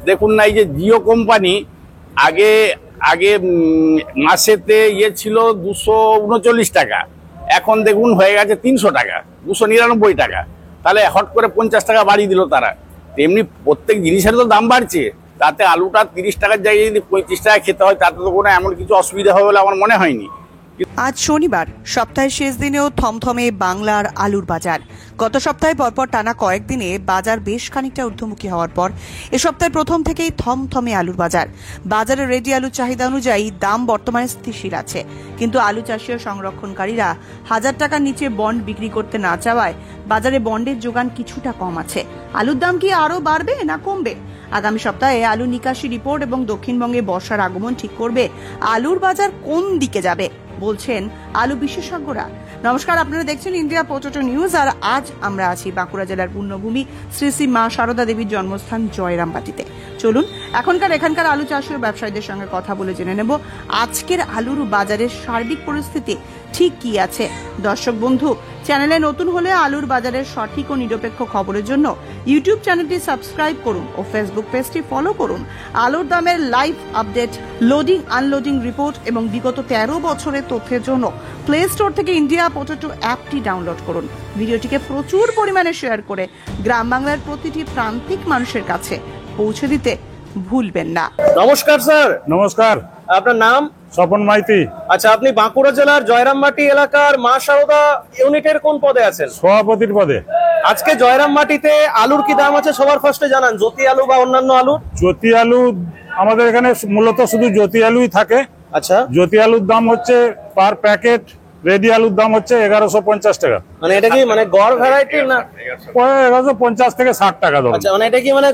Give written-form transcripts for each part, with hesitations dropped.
দেখুন না, এই যে জিও কোম্পানি আগে আগে মাসেতে ছিল 239 টাকা, এখন দেখুন হয়ে গেছে 300 টাকা, 299 টাকা। তাহলে হট করে 50 টাকা বাড়িয়ে দিল তারা। তেমনি প্রত্যেক জিনিসের তো দাম বাড়ছে, তাতে আলুটা 30 টাকার জায়গায় যদি 35 টাকা খেতে হয় তাতে তো কোনো এমন কিছু অসুবিধা হবে বলে আমার মনে হয়নি। আজ শনিবার, সপ্তাহের শেষ দিনেও থমথমে বাংলার আলুর বাজার। গত সপ্তাহে পরপর টানা কয়েকদিনে বাজার বেশ খানিকটা ঊর্ধ্বমুখী হওয়ার পর এ সপ্তাহের প্রথম থেকেই থমথমে আলুর বাজার। বাজারে রেডি আলুর চাহিদা অনুযায়ী দাম বর্তমানে স্থিতিশীল আছে, কিন্তু আলু চাষি ও সংরক্ষণকারীরা 1000 টাকার নিচে বন্ড বিক্রি করতে না চাওয়ায় বাজারে বন্ডের যোগান কিছুটা কম আছে। আলুর দাম কি আরো বাড়বে না কমবে? আগামী সপ্তাহে আলু নিকাশি রিপোর্ট এবং দক্ষিণবঙ্গে বর্ষার আগমন ঠিক করবে আলুর বাজার কোন দিকে যাবে, বলছেন আলু বিশেষজ্ঞরা। নমস্কার, আপনারা দেখছেন ইন্ডিয়া পোটেটো নিউজ। আর আজ আমরা আছি বাঁকুড়া জেলার পুণ্যভূমি শ্রী শ্রী মা শারদা দেবীর জন্মস্থান জয়রামবাটিতে। চলুন এখানকার আলু চাষী ও ব্যবসায়ীদের সঙ্গে কথা বলে জেনে নেব আজকের আলুর বাজারের সার্বিক পরিস্থিতি ঠিক কি আছে। দর্শক বন্ধু, চ্যানেলে নতুন হলে আলুর বাজারের সঠিক ও নিরপেক্ষ খবরের জন্য ইউটিউব চ্যানেলটি সাবস্ক্রাইব করুন ও ফেসবুক পেজটি ফলো করুন। আলুর দামের live update, loading unloading report এবং বিগত 13 বছরের তথ্যের জন্য প্লে স্টোর থেকে ইন্ডিয়া পোটেটো অ্যাপটি ডাউনলোড করুন। ভিডিওটিকে প্রচুর পরিমাণে শেয়ার করে গ্রাম বাংলার প্রতিটি প্রান্তিক মানুষের কাছে পৌঁছে দিতে ভুলবেন না। নমস্কার স্যার। নমস্কার। আপনার নাম? স্বপন মাইতি। আচ্ছা, আপনি বাঁকুড়া জেলার জয়রামবাটি এলাকার মা শারদা ইউনিটের কোন পদে আছেন? সভাপতির পদে। আজকে জয়রামবাটিতে আলুর কি দাম আছে সবার ফার্স্টে জানান, জ্যোতি আলু বা অন্যান্য আলু? জ্যোতি আলু আমাদের এখানে মূলত শুধু জ্যোতি আলুই থাকে। আচ্ছা, জ্যোতি আলুর দাম হচ্ছে পার প্যাকেট, রেডি আলুর দাম হচ্ছে 1150 টাকা। মানে এটা কি মানে গড় ভ্যারাইটি না? 1150 থেকে 60 টাকা ধরুন। আচ্ছা, মানে এটা কি মানে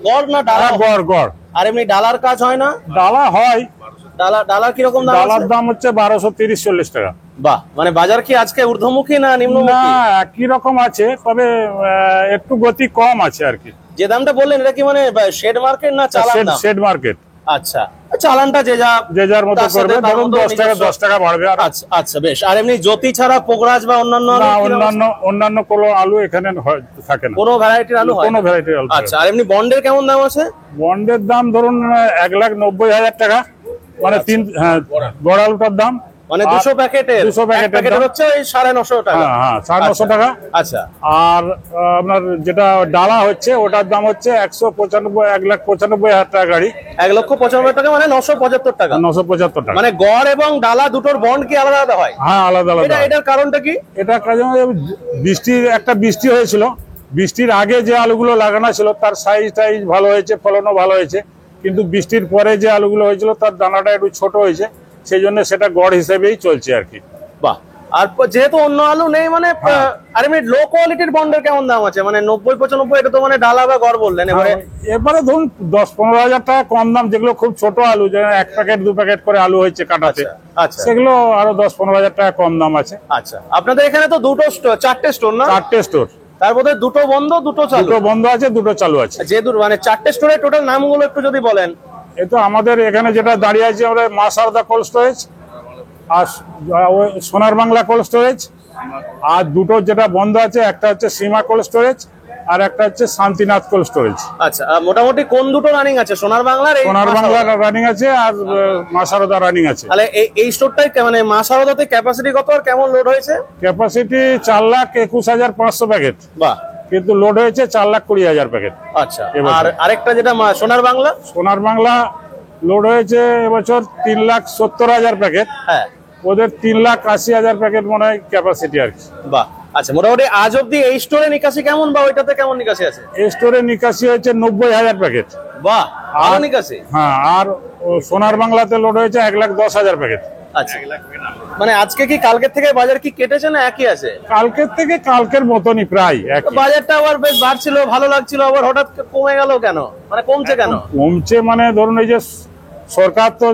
গড় না ডালা? গড়। আর এমনি ডালার কাজ হয় না? ডালা হয়। ডালা কিরকম দাম? ডালার দাম হচ্ছে 1230-40 টাকা। বাহ, মানে বাজার কি আজকে ঊর্ধ্বমুখী না নিম্নমুখী? না, একই রকম আছে, তবে একটু গতি কম আছে আর কি। যে দামটা বললেন এটা কি মানে শেড মার্কেট না চালান দাম? Shed market. আচ্ছা, চালানটা যে যার মতো করবে, ধরুন 10 টাকা বাড়বে। আচ্ছা বেশ। আর এমনি জ্যোতি ছাড়া পোগরাজ বা অন্যান্য কোনো আলু এখানে থাকে না? কোনো ভ্যারাইটির আলু হয়? কোনো ভ্যারাইটির আলু। আচ্ছা, আর এমনি বন্ডের কেমন দাম আছে? বন্ডের দাম ধরুন 1,90,000 টাকা, মানে গড় আলুটার দাম। মানে 200 প্যাকেটের হচ্ছে ওই 950 টাকা। হ্যাঁ, 950 টাকা। আচ্ছা, আর আপনার যেটা ডালা হচ্ছে ওটার দাম হচ্ছে 1,95,000 টাকা গাড়ি। 1,95,000 টাকা মানে 975 টাকা। 975 টাকা। মানে গড় এবং ডালা দুটোর বন্ড কি আলাদা আলাদা হয়? হ্যাঁ, আলাদা আলাদা। এটার কারণটা কি? এটা বৃষ্টি হয়েছিল, বৃষ্টির আগে যে আলুগুলো লাগানো ছিল তার সাইজ ভালো হয়েছে, ফলনও ভালো হয়েছে। কিন্তু বৃষ্টির পরে যে আলুগুলো হয়েছিল তার দানাটা একটু ছোট হয়েছে, সেই জন্য সেটা গড় হিসেবেই চলছে আর কি। বাহ। আর যেহেতু অন্য আলু নেই মানে আর এমনি লো কোয়ালিটির বন্ডের কেমন দাম আছে? মানে 90-95 এটা তো মানে ডালা বা গড় বললেন। এবারে ধরুন 10-15 হাজার টাকা কম দাম, যেগুলো খুব ছোট আলু, যেমন 1 প্যাকেট 2 প্যাকেট করে আলু হয়েছে কাটাতে, সেগুলো আরো 10-15 হাজার টাকা কম দাম আছে। আচ্ছা, আপনাদের এখানে তো চারটে স্টোর না? 4টে স্টোর। তার মধ্যে দুটো বন্ধ, দুটো বন্ধ আছে, দুটো চালু আছে। যেহেতু মানে 4টে স্টোরের টোটাল নামগুলো একটু যদি বলেন। এই তো আমাদের এখানে যেটা দাঁড়িয়ে আছে আমরা মা শারদা কোল্ড স্টোরেজ, আর সোনার বাংলা কোল্ড স্টোরেজ। আর দুটো যেটা বন্ধ আছে, একটা হচ্ছে সীমা কোল্ড স্টোরেজ আর একটা হচ্ছে শান্তিনাথ কোল্ড স্টোরেজ। আচ্ছা, মোটামুটি কোন দুটো রানিং আছে? সোনার বাংলা রানিং আছে আর মা শারদা রানিং আছে। তাহলে এই স্টোরটাই মানে মা শারদাতে ক্যাপাসিটি কত আর কেমন লোড হয়েছে? Capacity 4,21,500 packet. বাহ। কিন্তু লোড হয়েছে 4,20,000 প্যাকেট। আচ্ছা, আর আরেকটা যেটা সোনার বাংলা লোড হয়েছে এবছর 3,70,000 প্যাকেট। হ্যাঁ, ওদের 3,80,000 প্যাকেট মনে হয় ক্যাপাসিটি আর কি। বাহ। আচ্ছা, মোটামুটি আজ অব্দি এই স্টোরে নিকাশি কেমন বা ওইটাতে কেমন নিকাশি আছে? এই স্টোরে নিকাশি হয়েছে 90,000 প্যাকেট। বাহ, ভালো নিকাশি। হ্যাঁ, আর সোনার বাংলাতে লোড হয়েছে 1,10,000 প্যাকেট। আচ্ছা, মানে আজকে কি কালকের থেকে বাজার কি কেটেছে না একই আছে? কালকের থেকে কালকের মতনই প্রায় একই। বাজারটা আবার বেশ বাড়ছিল, ভালো লাগছিল, আবার হঠাৎ কমে গেল কেন? মানে কমছে কেন? কমছে মানে ধরুন এই যে সরকার তো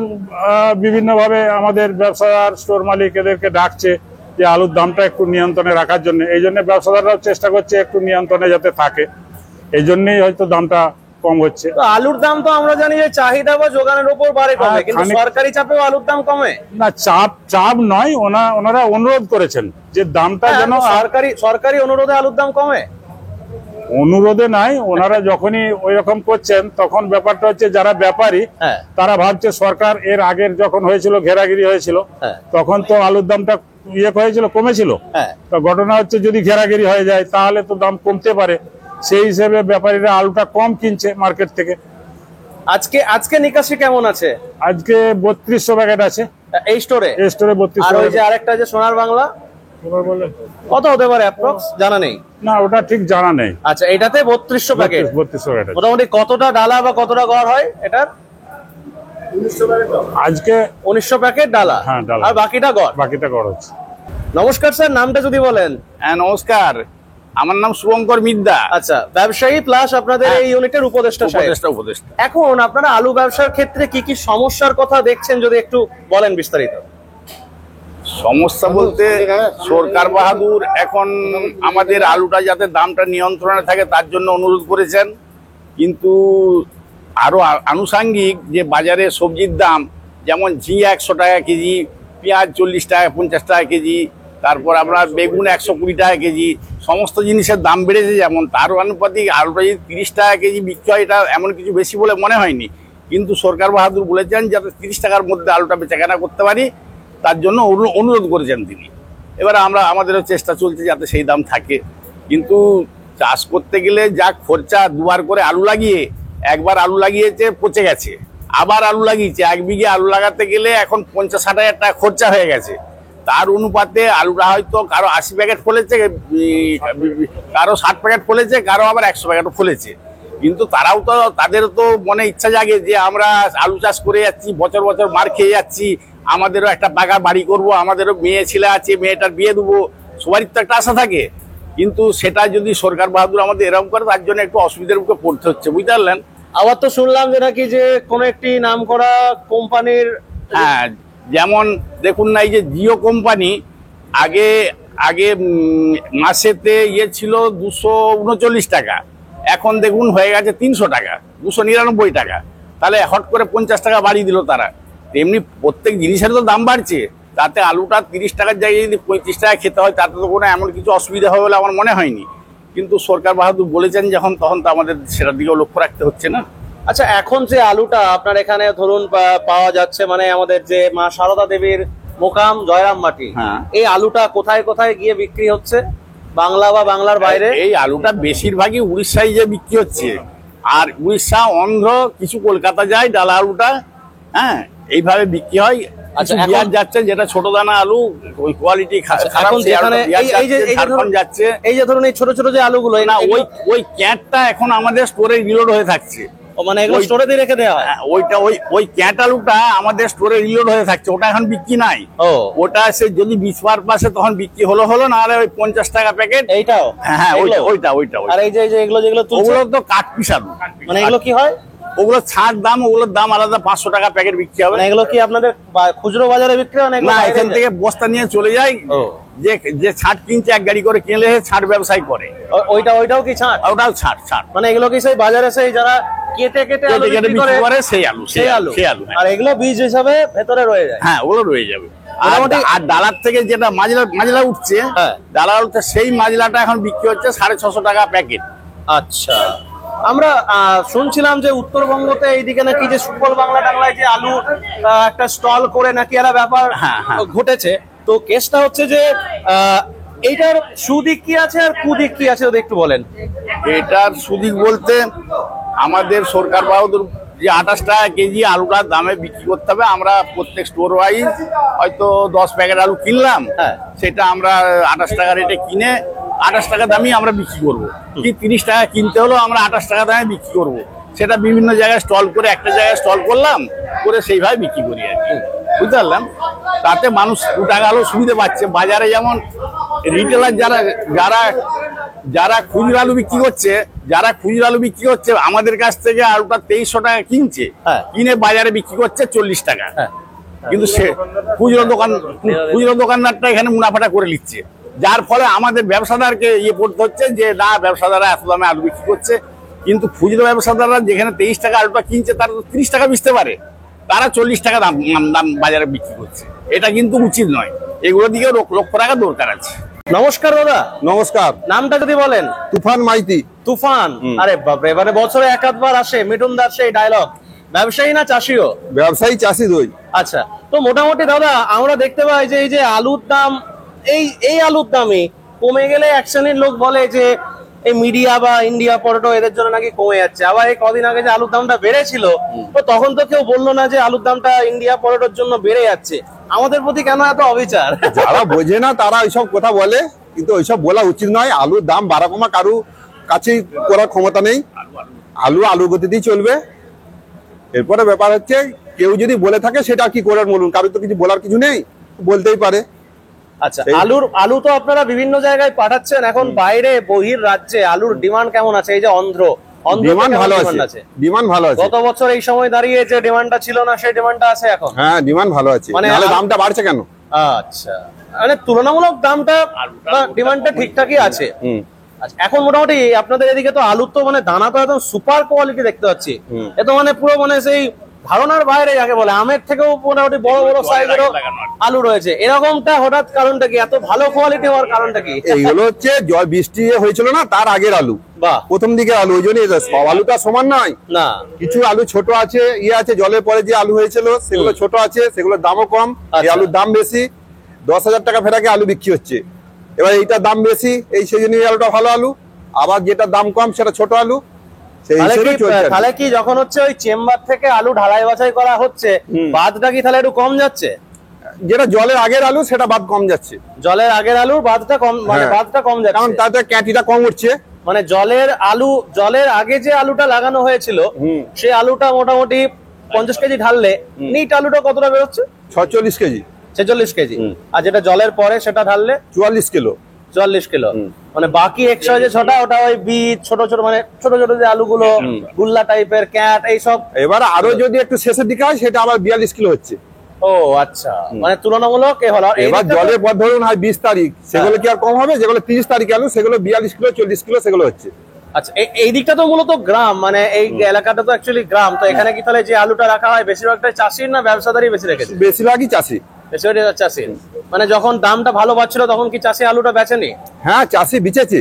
বিভিন্ন ভাবে আমাদের ব্যবসাদার, স্টোর মালিক এদেরকে ডাকছে যে আলুর দামটা একটু নিয়ন্ত্রণে রাখার জন্য। এই জন্য ব্যবসাদাররাও চেষ্টা করছে একটু নিয়ন্ত্রণে যাতে থাকে, এই জন্যই হয়তো দামটা কম হচ্ছে। আলুর দাম তো আমরা জানি যে চাহিদা বা যোগানের উপর বাড়ে কমে, কিন্তু সরকারি চাপেও আলুর দাম কমে না? চাপ নয়, ওনারা অনুরোধ করেছেন যে দামটা যেন সরকারি অনুরোধে আলুর দাম কমে। অনুরোধে নাই, ওনারা যখনই ওই রকম করছেন তখন ব্যাপারটা হচ্ছে যারা ব্যাপারী তারা ভাবছে সরকার এর আগের যখন হয়েছিল ঘেরাঘিরি হয়েছিল তখন তো আলুর দামটা হয়েছিল কমেছিল। তো ঘটনা হচ্ছে যদি ঘেরাঘিরি হয়ে যায় তাহলে তো দাম কমতে পারে, সেই হিসেবে ব্যাপারীরা আলুটা কম কিনছে মার্কেট থেকে। আজকে নিকাশি কেমন আছে? আজকে 3200 প্যাকেট আছে এই স্টোরে। 3200। আর ওই যে আরেকটা যে সোনার বাংলা কত হতে পারে অ্যাপ্রক্স জানা নেই? না, ওটা ঠিক জানা নেই। আচ্ছা, এটাতে 3200 প্যাকেট। 3200 প্যাকেট। মোটামুটি কতটা ডালা বা কতটা ঘর হয় এটার? আজকে 1900 প্যাকেট ডালা। হ্যাঁ, ডালা। আর বাকিটা ঘর হচ্ছে। নমস্কার স্যার, নামটা যদি বলেন। হ্যাঁ নমস্কার, আমার নাম শুভঙ্কর মিদ্দা। আচ্ছা, ব্যবসায়ী প্লাস আপনাদের এই ইউনিটের উপদেষ্টা সাহেব। উপদেষ্টা। এখন আপনারা আলু ব্যবসার ক্ষেত্রে কি কি সমস্যার কথা দেখছেন যদি একটু বলেন বিস্তারিত। সমস্যা বলতে সরকার বাহাদুর এখন আমাদের আলুটা যাতে দামটা নিয়ন্ত্রণে থাকে তার জন্য অনুরোধ করেছেন, কিন্তু আরো আনুষাঙ্গিক যে বাজারে সবজির দাম, যেমন ঝি 100 টাকা কেজি, পেঁয়াজ 40 টাকা 50 টাকা কেজি, তারপর আপনার বেগুন 120 টাকা কেজি, সমস্ত জিনিসের দাম বেড়েছে যেমন, তার আনুপাতিক আলুটা যদি 30 টাকা কেজি বিক্রি হয় এটা এমন কিছু বেশি বলে মনে হয়নি। কিন্তু সরকার বাহাদুর বলেছেন যাতে 30 টাকার মধ্যে আলুটা বেচাকেনা করতে পারি, তার জন্য অনুরোধ করেছেন তিনি। এবারে আমাদেরও চেষ্টা চলছে যাতে সেই দাম থাকে, কিন্তু চাষ করতে গেলে যা খরচা, দুবার করে আলু লাগিয়ে, একবার আলু লাগিয়েছে পচে গেছে, আবার আলু লাগিয়েছে, 1 বিঘে আলু লাগাতে গেলে এখন 50-60 হাজার টাকা খরচা হয়ে গেছে। তার অনুপাতে আলুটা হয়তো কারো 80 প্যাকেট ফলেছে, কারো 60 প্যাকেট ফলেছে, কারো আবার 100 প্যাকেটও ফলেছে। কিন্তু তাদেরও তো মনে ইচ্ছা জাগে যে আমরা আলু চাষ করে যাচ্ছি, বছর বছর মার খেয়ে যাচ্ছি, আমাদেরও একটা পাকা বাড়ি করব, আমাদেরও মেয়ে ছেলে আছে, মেয়েটার বিয়ে দেবো, সবারই তো একটা আশা থাকে। কিন্তু সেটা যদি সরকার বাহাদুর আমাদের এরকম করে তার জন্য একটু অসুবিধার মুখে পড়তে হচ্ছে, বুঝতে পারলেন। আবার তো শুনলাম যে নাকি যে কোন একটি নামকরা কোম্পানির, হ্যাঁ যেমন দেখুন না, এই যে জিও কোম্পানি আগে মাসেতে ছিল 239 টাকা, এখন দেখুন হয়ে গেছে 300 টাকা, 299 টাকা। তাহলে হট করে 50 টাকা বাড়িয়ে দিল তারা। তেমনি প্রত্যেক জিনিসের তো দাম বাড়ছে, তাতে আলুটা 30 টাকার জায়গায় যদি 35 টাকা খেতে হয় তাতে তো কোনো এমন কিছু অসুবিধা হবে বলে আমার মনে হয়নি। কিন্তু সরকার বাহাদুর বলেছেন যখন, তখন তো আমাদের সেটার দিকেও লক্ষ্য রাখতে হচ্ছে না। আচ্ছা, এখন যে আলুটা আপনার এখানে ধরুন পাওয়া যাচ্ছে, মানে আমাদের যে মা সারদা দেবীর মোকাম জয়রাম মাটি, এই আলুটা কোথায় কোথায় গিয়ে বিক্রি হচ্ছে, বাংলা বা বাংলার বাইরে? এই আলুটা বেশিরভাগই উড়িষ্যায় যে বিক্রি হচ্ছে, আর উড়িষ্যা, অন্ধ্র, কিছু কলকাতা যায় ডালা আলুটা, হ্যাঁ এইভাবে বিক্রি হয়। আচ্ছা, বিহার যাচ্ছে যেটা ছোট দানা আলু, ওই কোয়ালিটি এখন যেখানে যাচ্ছে, এই যে ধরুন এই ছোট ছোট যে আলুগুলো, না ওই ক্যাটটা এখন আমাদের স্টোরে রিলোড হয়ে থাকছে, মানে এগুলো স্টোরে দিয়ে রেখে দেওয়া হয়। ওই ক্যাট আলুটা আমাদের স্টোরে রিলোড হয়ে থাকছে, ওটা এখন বিক্রি নাই। ওটা সে যদি 20 পারপাসে তখন বিক্রি হলো না, আর ওই 50 টাকা প্যাকেট এইটাও। হ্যাঁ ওইটা। আর এই যে এগুলো যেগুলো ওগুলো তো কাঠ পিস আলু, মানে এগুলো কি হয়? ওগুলো ছাড় দাম, ওগুলোর দাম আলাদা, 500 টাকা প্যাকেট বিক্রি হবে। এগুলো কি আপনাদের খুচরো বাজারে বিক্রি হয় না? এখান থেকে বস্তা নিয়ে চলে যায়, যে ছাট কিনছে 1 গাড়ি করে কিনলে ছাট ব্যবসায় করে। ওইটাও কি ছাট? ওটাও ছাট। মানে এগুলো কি সেই বাজারে সেই যারা কেটে আলু বিক্রি করে সেই আলু। আর এগুলো বীজ হিসাবে ভেতরে রয়ে যায়। হ্যাঁ, ওগুলো রয়ে যাবে। আর ডালার থেকে যেটা মাজলা উঠছে, ডালা উঠছে, সেই মাজলাটা এখন বিক্রি হচ্ছে 650 টাকা প্যাকেট। আচ্ছা, আমরা শুনছিলাম যে উত্তরবঙ্গতে এইদিকে নাকি যে সুফল বাংলা টাংলায় যে আলু একটা স্টল করে নাকি একটা ব্যাপার ঘটেছে। তো কেসটা হচ্ছে যে এইটার সুদিক কি আছে আর কুদিক কি আছে যদি একটু বলেন। এটার সুদিক বলতে আমাদের সরকার বাহাদুর যে 28 টাকা কেজি আলুটার দামে বিক্রি করতে হবে, আমরা প্রত্যেক স্টোর ওয়াইজ হয়তো 10 প্যাকেট আলু কিনলাম, সেটা আমরা 28 টাকা রেটে কিনে 28 টাকা দামই আমরা বিক্রি করবো। কি 30 টাকা কিনতে হলো আমরা 28 টাকা দামে বিক্রি করবো। সেটা বিভিন্ন জায়গায় স্টল করে, একটা জায়গায় স্টল করলাম, করে সেইভাবে বিক্রি করি আর কি, বুঝতে পারলাম। তাতে মানুষ 2 টাকা আলু সুবিধা পাচ্ছে। বাজারে যেমন রিটেলার যারা খুচরা আলু বিক্রি করছে, আমাদের কাছ থেকে আলুটা 2300 টাকা কিনছে, কিনে বাজারে বিক্রি করছে 40 টাকা। কিন্তু সে খুচরো দোকানদারটা এখানে মুনাফাটা করে নিচ্ছে, যার ফলে আমাদের ব্যবসাদারকে পড়তে হচ্ছে যে না, ব্যবসাদাররা এত দামে আলু বিক্রি করছে। কিন্তু খুচরো ব্যবসাদাররা যেখানে 23 টাকা আলুটা কিনছে, তারা তো 30 টাকা বেচতে পারে, তারা 40 টাকা দাম বাজারে বিক্রি করছে। এটা কিন্তু উচিত নয়, এগুলোর দিকে লক্ষ্য রাখা দরকার আছে। নমস্কার দাদা। নমস্কার। নামটা যদি বলেন। তুফান মাইতি। তুফান, আরে বাপরে, মানে বছরে এক আধবার আসে মিঠুন দাস সেই ডায়লগ। ব্যবসায়ী না চাষিও? ব্যবসায়ী, চাষি দুই। আচ্ছা, তো মোটামুটি দাদা আমরা দেখতে পাই যে এই যে আলুর দাম, এই আলুর দামই কমে গেলে এক শ্রেণীর লোক বলে যে এই মিডিয়া বা ইন্ডিয়া পটেটো এদের জন্য নাকি কমে যাচ্ছে। আবার এই কদিন আগে যে আলুর দামটা বেড়েছিল, তো তখন তো কেউ বললো না যে আলুর দামটা ইন্ডিয়া পটেটোর জন্য বেড়ে যাচ্ছে। আমাদের প্রতি কেন এত অবিচার? যারা বোঝে না তারা ওইসব কথা বলে, কিন্তু ওইসব বলা উচিত নয়। আলুর দাম বাড়া কমা কারু কাছেই করার ক্ষমতা নেই। আলু গতিতেই চলবে। এরপরে ব্যাপার হচ্ছে কেউ যদি বলে থাকে সেটা কি করার বলুন, কারো তো কিছু বলার কিছু নেই, বলতেই পারে। আচ্ছা, আলু তো আপনারা বিভিন্ন জায়গায় পাঠাচ্ছেন, এখন বাইরে বহির রাজ্যে আলুর ডিমান্ড কেমন আছে? এই যে ডিমান্ড ভালো আছে, ডিমান্ড ভালো আছে। গত বছর এই সময় দাঁড়িয়ে যে ডিমান্ডটা ছিল না সেই ডিমান্ডটা আছে এখন? হ্যাঁ, ডিমান্ড ভালো আছে। মানে দামটা বাড়ছে কেন? আচ্ছা, মানে তুলনামূলক দামটা বা ডিমান্ডটা ঠিকঠাকই আছে। আচ্ছা, এখন মোটামুটি আপনাদের এদিকে তো আলুর তো মানে দানা তো একদম সুপার কোয়ালিটি দেখতে পাচ্ছি। এ তো মানে পুরো মানে সেই ধারণার বাইরে, যাকে বলে আমের থেকেও মোটামুটি বড় বড় সাইজেরও আলু রয়েছে। এরকমটা হঠাৎ কারণটা কি? এত ভালো কোয়ালিটি হওয়ার কারণটা কি? এইগুলো হচ্ছে জল বৃষ্টি হয়েছিল না, তার আগের আলু, প্রথম দিকে আলু। ওই জন্য সব আলুটা সমান নয় না, কিছু আলু ছোট আছে, আছে জলের পরে যে আলু হয়েছিল সেগুলো ছোট আছে, সেগুলোর দামও কম। এই আলুর দাম বেশি, 10,000 টাকা ফেরাকে আলু বিক্রি হচ্ছে। এবার এইটার দাম বেশি, এই সেজন্য আলুটা ভালো আলু। আবার যেটা দাম কম সেটা ছোট আলু। তাহলে কি যখন হচ্ছে ওই চেম্বার থেকে আলু ঢালাই বাছাই করা হচ্ছে, বাদটা কি তাহলে একটু কম যাচ্ছে? যেটা জলের আগের আলু সেটা বাদ কম যাচ্ছে। জলের আগের আলুর বাদটা কম, মানে বাদটা কম যাচ্ছে, কারণ তাতে ক্যাটিটা কম উঠছে। মানে জলের আগে যে আলুটা লাগানো হয়েছিল সেই আলুটা মোটামুটি 50 কেজি ঢাললে নিট আলুটা কতটা বেরোচ্ছে? 46 কেজি, 46 কেজি। আর যেটা জলের পরে সেটা ঢাললে 44 কিলো। 44 কিলো। মানে বাকি এক্সট্রা যে ছটা, ওটা ওই বীজ ছোট ছোট, মানে ছোট ছোট যে আলুগুলো গুল্লা টাইপের, ক্যাট, এইসব। এবার আরো যদি একটু শেষের দিকে হয় সেটা আবার 42 কিলো হচ্ছে। ও আচ্ছা, মানে তুলনামূলক হলো। এবার জলের পর ধরুন হয় 20 তারিখ, সেগুলো কি আর কম হবে? যেগুলো 30 তারিখ আলু সেগুলো 42 কিলো, 40 কিলো সেগুলো হচ্ছে। আচ্ছা, এই দিকটা তো মূলত গ্রাম, মানে এই এলাকাটা তো অ্যাকচুয়ালি গ্রাম। তো এখানে কি তাহলে যে আলুটা রাখা হয় বেশিরভাগটাই চাষির না ব্যবসাদারই বেশি রেখেছে? বেশিরভাগই চাষি। বেশিরভাগই চাষি। মানে যখন দামটা ভালো পাচ্ছিল তখন কি চাষি আলুটা বেচেনি? হ্যাঁ, চাষি বিচেছে,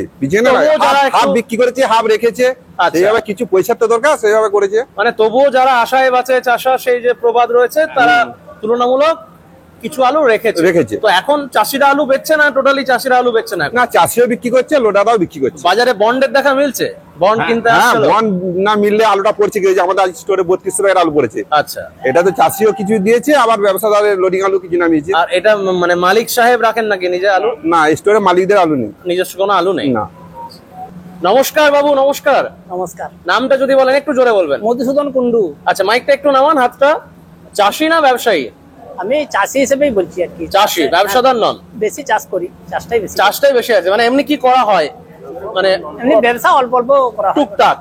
হাফ বিক্রি করেছে, হাফ রেখেছে। সেইভাবে কিছু পয়সা তো দরকার, সেইভাবে করেছে। মানে তবুও যারা আশায় বাঁচে চাষা, সেই যে প্রবাদ রয়েছে, তারা তুলনামূলক কিছু আলু রেখেছে। তো এখন চাষিরা আলু বেচছে না, টোটালি চাষিরা আলু বেচছে না? না, চাষিও বিক্রি করছে, লোডারও বিক্রি করছে। বাজারে বন্ডের দেখা মিলছে? বন্ড কিনতে আসছে? বন্ড না মিললে আলুটা পড়ছে গেছে। আমাদের আজ স্টোরে 32 টাকার আলু পড়েছে। আচ্ছা, এটা তো চাষিও কিছু দিয়েছে, আবার ব্যবসাদারের লোডিং আলু কিছু নামিয়েছে। আর এটা মানে মালিক সাহেব রাখেন নাকি নিজে আলু? না, স্টোরে মালিকদের আলু নেই, নিজস্ব কোনো আলু নেই। না। নমস্কার বাবু। নমস্কার। নমস্কার। নামটা যদি বলেন, একটু জোরে বলবেন। মধুসূদন কুন্ডু। আচ্ছা, মাইকটা একটু নামান, হাতটা। চাষি না ব্যবসায়ী? আমি চাষি হিসেবেই বলছি আর কি। চাষি, ব্যবসাদার নন? বেশি চাষ করি, চাষটাই বেশি আছে। মানে এমনি কি করা হয়? মানে এমনি ব্যবসা অল্প অল্প করা হয়, টুকটাক।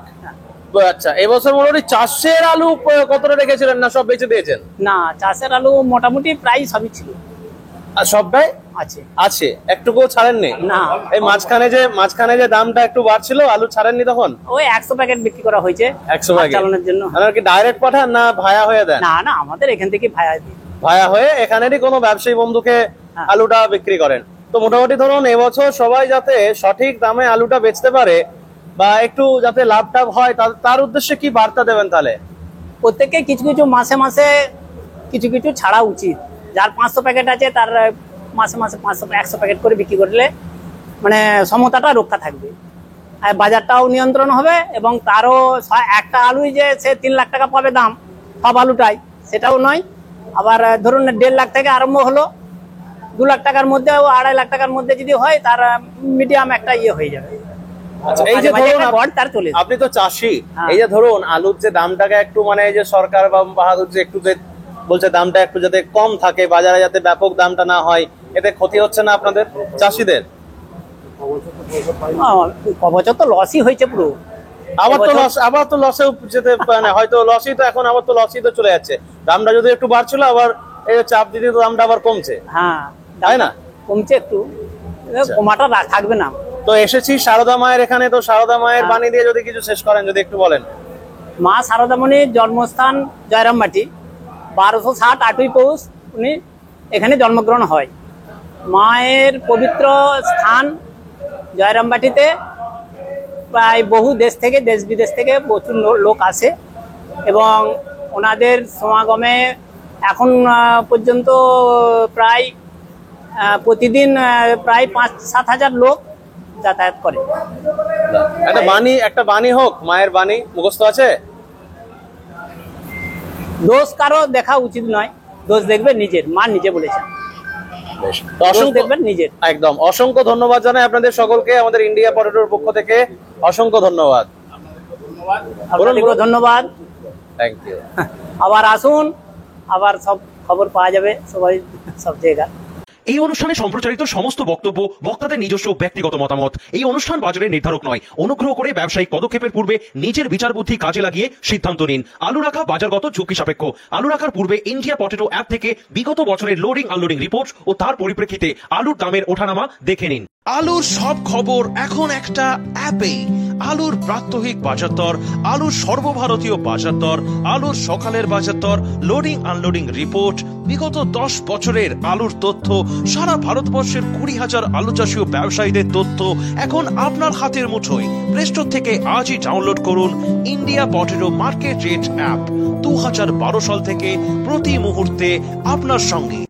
আচ্ছা, এবছর মোটামুটি চাষের আলু কতটা রেখেছিলেন, না সব বেচে দিয়েছেন? না, চাষের আলু মোটামুটি প্রায় সবই ছিল। আর সবটাই আছে, একটুকুও ছাড়েননি? না। এই মাঝখানে যে দামটা একটু বাড়ছিল, আলু ছাড়েননি তখন? ওই 100 প্যাকেট বিক্রি করা হয়েছে 100 প্যাকেট চালানোর জন্য। আপনারা কি ডাইরেক্ট পাঠান না ভায়া হয়ে দেন? না না, আমাদের এখান থেকে ভায়া দিই। ভায়া হয়ে এখানেরই কোনো ব্যবসায়ী বন্ধুকে আলুটা বিক্রি করেন। তো মোটামুটি ধরুন এবছর সবাই যাতে সঠিক দামে আলুটা বেচতে পারে বা একটু যাতে লাভ টাভ হয়, তার উদ্দেশ্যে কি বার্তা দেবেন তাহলে? প্রত্যেককে কিছু কিছু মাসে মাসে কিছু ছাড়া উচিত। যার 500 প্যাকেট আছে তার মাসে মাসে 100 প্যাকেট করে বিক্রি করলে মানে সমতাটা রক্ষা থাকবে, আর বাজারটাও নিয়ন্ত্রণ হবে। এবং তারও একটা আলুই যে সে 3 লাখ টাকা পাবে দাম, সব আলুটাই সেটাও নয়। আবার ধরুন 1.5 লাখ থেকে আরম্ভ হলো, 2 লাখ টাকার মধ্যে, 2.5 লাখ টাকার মধ্যে যদি হয়, তার মিডিয়াম একটা হয়ে যাবে। আচ্ছা, এই যে ধরুন আপনি তো চাষি, এই যে ধরুন আলুর যে দামটাকে একটু মানে এই যে সরকার বা বাহাদুর যে একটু যে বলছে দামটা একটু যাতে কম থাকে, বাজারে যাতে ব্যাপক দামটা না হয়, এতে ক্ষতি হচ্ছে না আপনাদের চাষিদের? কবছর তো লসই হয়েছে পুরো। আবার তো লসে যেতে মানে হয়তো লসই তো এখন, আবার তো লসই তো চলে যাচ্ছে। দামটা যদি একটু বাড়ছিল, আবার এই চাপ দিতে তো দামটা আবার কমছে। হ্যাঁ, তাই না? কমছে একটু, কমাটা থাকবে না। তো এসেছি সারদা মায়ের এখানে, তো সারদা মায়ের বাণী দিয়ে যদি কিছু শেষ করেন, যদি একটু বলেন। মা সারদামণির জন্মস্থান জয়রামবাটি, 1260 8ই পৌষ উনি এখানে জন্মগ্রহণ হয়। মায়ের পবিত্র স্থান জয়রামবাটিতে প্রায় বহু দেশ থেকে, দেশ বিদেশ থেকে প্রচুর লোক আসে এবং ওনাদের সমাগমে এখন পর্যন্ত প্রায় প্রতিদিন প্রায় 5-7 হাজার লোক যাতায়াত করে। একটা বাণী হোক, মায়ের বাণী মুখস্থ আছে? দোষ কারো দেখা উচিত নয়, দোষ দেখবে নিজের। মা নিজে বলেছেন দেখবেন নিজের। একদম। অসংখ্য ধন্যবাদ জানাই আপনাদের সকলকে, আমাদের ইন্ডিয়া পটেটোর পক্ষ থেকে অসংখ্য ধন্যবাদ। আপনাদেরকেও ধন্যবাদ। Thank you. আবার আসুন, আবার সব খবর পাওয়া যাবে সবাই সব জায়গায়। এই অনুষ্ঠানে সম্প্রচারিত সমস্ত বক্তব্য বক্তাদের নিজস্ব ব্যক্তিগত মতামত। এই অনুষ্ঠান বাজারের নির্ধারক নয়। অনুগ্রহ করে ব্যবসায়িক পদক্ষেপের পূর্বে নিজের বিচার বুদ্ধি কাজে লাগিয়ে সিদ্ধান্ত নিন। আলু রাখা বাজারগত ঝুঁকি সাপেক্ষ। আলু রাখার পূর্বে ইন্ডিয়া পটেটো অ্যাপ থেকে বিগত বছরের লোডিং আনলোডিং রিপোর্ট ও তার পরিপ্রেক্ষিতে আলুর দামের ওঠানামা দেখে নিন। আলুর সব খবর এখন একটা অ্যাপেই। আলুর প্রাত্যহিক বাজার দর, আলুর সর্বভারতীয় বাজার দর, আলুর সকালের বাজার দর, লোডিং আনলোডিং রিপোর্ট, বিগত 10 বছরের আলুর তথ্য, সারা ভারতবর্ষের 20,000 আলু চাষী ও ব্যবসায়ীদের তথ্য এখন আপনার হাতের মুঠোয়। প্লে স্টোর থেকে আজই ডাউনলোড করুন India potato market rate app. 2012 সাল থেকে প্রতি মুহূর্তে আপনার সঙ্গে।